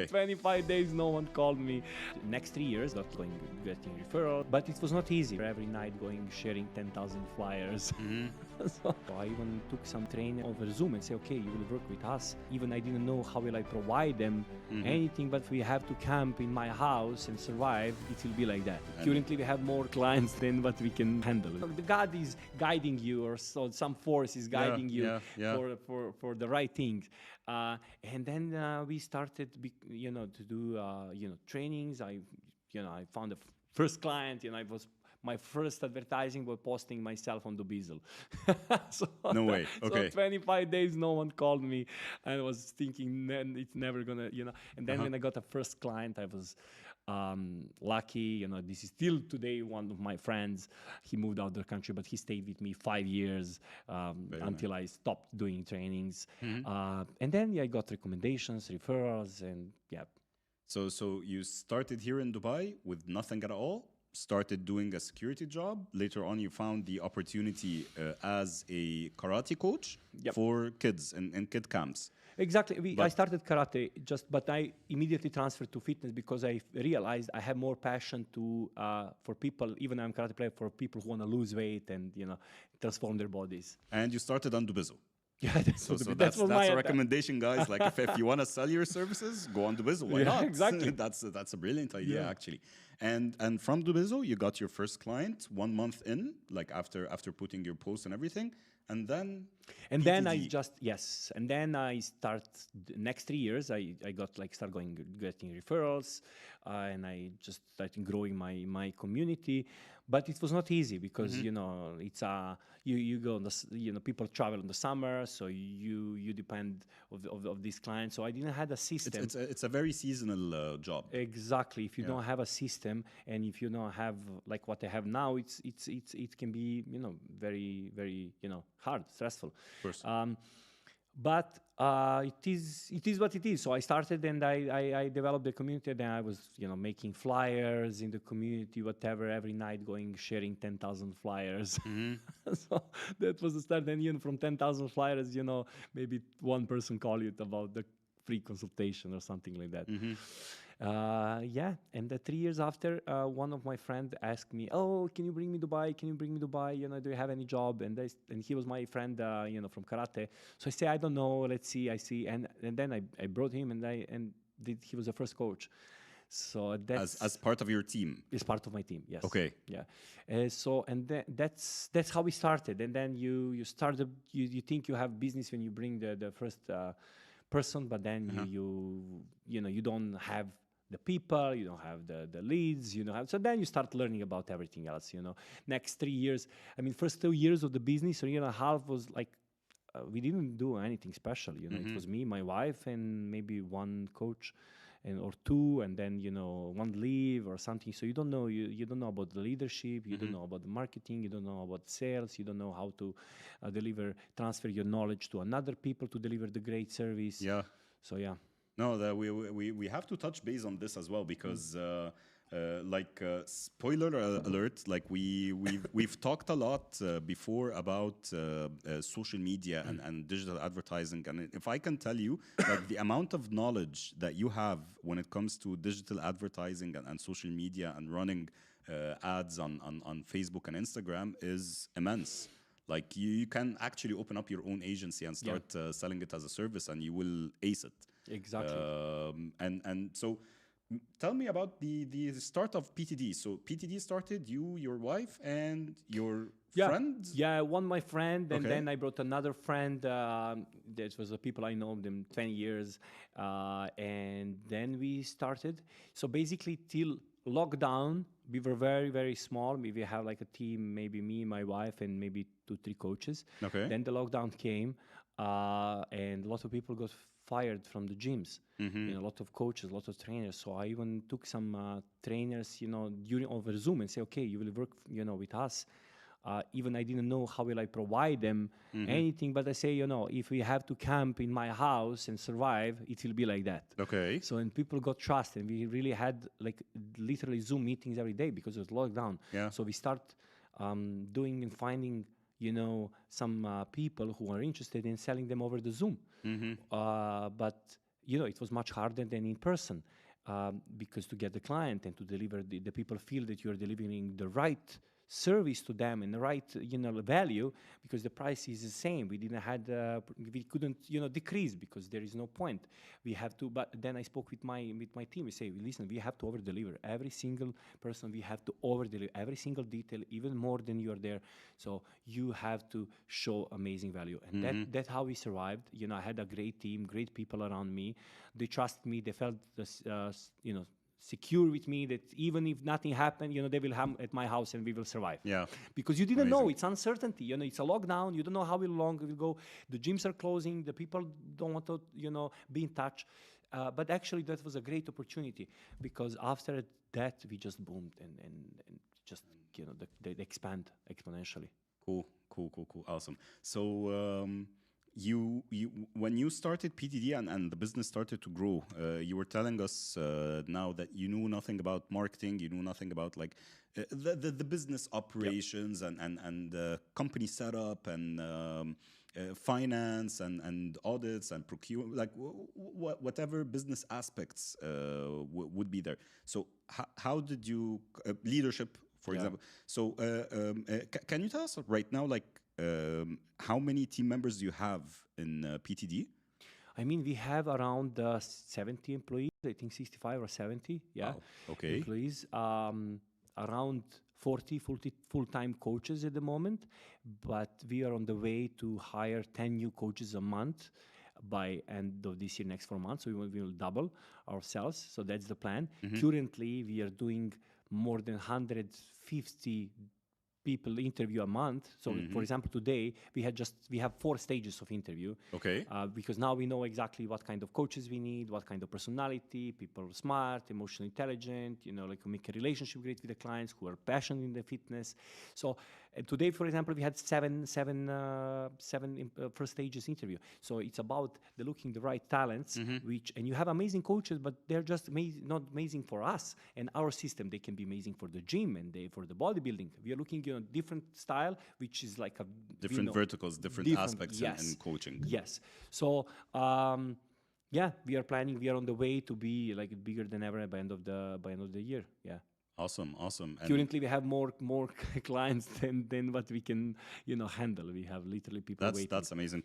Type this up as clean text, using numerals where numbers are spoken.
So 25 days, no one called me. Next 3 years, not going getting referral, but it was not easy. Every night going sharing 10,000 flyers. So I even took some training over Zoom and say, okay, you will work with us. Even I didn't know how will I provide them anything, but we have to camp in my house and survive. It will be like that. Currently, we have more clients than what we can handle. The God is guiding you, or so some force is guiding you for the right things. And then we started, to do, trainings. I found the first client. I was my first advertising was posting myself on Dubizzle. No way. Okay. So 25 days, no one called me. I was thinking, it's never gonna, And then when I got a first client, I was lucky. This is still today one of my friends. He moved out of the country, but he stayed with me 5 years until I stopped doing trainings. And then I got recommendations, referrals, and So you started here in Dubai with nothing at all, started doing a security job. Later on, you found the opportunity as a karate coach for kids in kid camps. Exactly. I started karate, but I immediately transferred to fitness because I realized I have more passion for people, even I'm a karate player, for people who want to lose weight and transform their bodies. And you started on Dubizzle. Yeah, that's a recommendation, guys. Like if you want to sell your services, go on Dubizzle. Why not? Exactly. That's a brilliant idea, actually. And from Dubizzle, you got your first client 1 month in, like after putting your post and everything, and then. And then I start next 3 years. I got start getting referrals, and I just started growing my community. But it was not easy because it's you go people travel in the summer, so you depend of these clients. So I didn't have a system. It's a very seasonal job. Exactly. If you don't have a system, and if you don't have like what I have now, it can be very very hard, stressful. Of course. But it is what it is. So I started and I developed the community. Then I was making flyers in the community, whatever, every night sharing 10,000 flyers. So that was the start. Then from 10,000 flyers, maybe one person called you about the free consultation or something like that. And 3 years after, one of my friends asked me, "Oh, can you bring me Dubai? Can you bring me Dubai? Do you have any job?" And he was my friend, from karate. So I say, "I don't know. Let's see." I see, and then I brought him, he was the first coach. So that's as part of your team. It's part of my team. Yes. Okay. Yeah. That's how we started. And then you started. You think you have business when you bring the first person, but then you don't have the people, you don't have the leads, so then you start learning about everything else. Next 3 years, first 2 years of the business, or year and a half was like we didn't do anything special. It was me, my wife, and maybe one coach or two, and then one leave or something. So you don't know you don't know about the leadership, you don't know about the marketing, you don't know about sales, you don't know how to transfer your knowledge to another people to deliver the great service. So no, we have to touch base on this as well because spoiler alert, like we've talked a lot before about social media and digital advertising, and if I can tell you, like the amount of knowledge that you have when it comes to digital advertising and social media and running ads on Facebook and Instagram is immense. Like you can actually open up your own agency and start selling it as a service, and you will ace it. Exactly. And so tell me about the start of PTD. So PTD started, you, your wife, and your friend? Yeah, one my friend, and then I brought another friend. That was the people I know them 20 years. And then we started. So basically till lockdown, we were very, very small. We have like a team, maybe me, my wife, and maybe 2-3 coaches. Okay. Then the lockdown came, and a lot of people got fired from the gyms. A lot of coaches, a lot of trainers. So I even took some trainers, during over Zoom and say, okay, you will work, with us. Even I didn't know how will I provide them anything, but I say, if we have to camp in my house and survive, it will be like that. Okay. So and people got trust, and we really had like literally Zoom meetings every day because it was lockdown. Yeah. So we start doing and finding some people who are interested in selling them over the Zoom. But it was much harder than in person, because to get the client and to deliver, the people feel that you're delivering the right service to them and the right value, because the price is the same. We couldn't decrease, because there is no point. We have to. But then I spoke with my team. We say, listen, we have to over deliver. Every single person, we have to over deliver every single detail, even more than you are there. So you have to show amazing value, and that's how we survived. I had a great team, great people around me. They trust me. They felt this, secure with me, that even if nothing happened, they will come at my house and we will survive. Yeah. Because you didn't know, it's uncertainty. It's a lockdown. You don't know how long it will go. The gyms are closing. The people don't want to, be in touch. But actually, that was a great opportunity, because after that, we just boomed and just, they expand exponentially. Cool. Awesome. So, you when you started PTD and the business started to grow, you were telling us now that you knew nothing about marketing, you knew nothing about like the business operations and company setup and finance and audits and procurement, like whatever business aspects would be there. So how did you leadership, for example? So can you tell us right now, like, how many team members do you have in PTD? I mean, we have around 70 employees, I think 65 or 70, Wow. Okay. employees. Around 40 full-time coaches at the moment, but we are on the way to hire 10 new coaches a month by end of this year, next 4 months. So we will double ourselves. So that's the plan. Currently, we are doing more than 150 people interview a month. So for example, today we have 4 stages of interview. Okay. Because now we know exactly what kind of coaches we need, what kind of personality, people smart, emotionally intelligent, like who make a relationship great with the clients, who are passionate in the fitness. So today, for example, we had seven first stages interview. So it's about looking the right talents, and you have amazing coaches, but they're just not amazing for us and our system. They can be amazing for the gym and for the bodybuilding. We are looking different style, which is like a different verticals, different aspects in coaching. Yes. So we are planning. We are on the way to be like bigger than ever by end of the year. Yeah. Awesome. And currently, we have more clients than what we can handle. We have literally people waiting. That's amazing.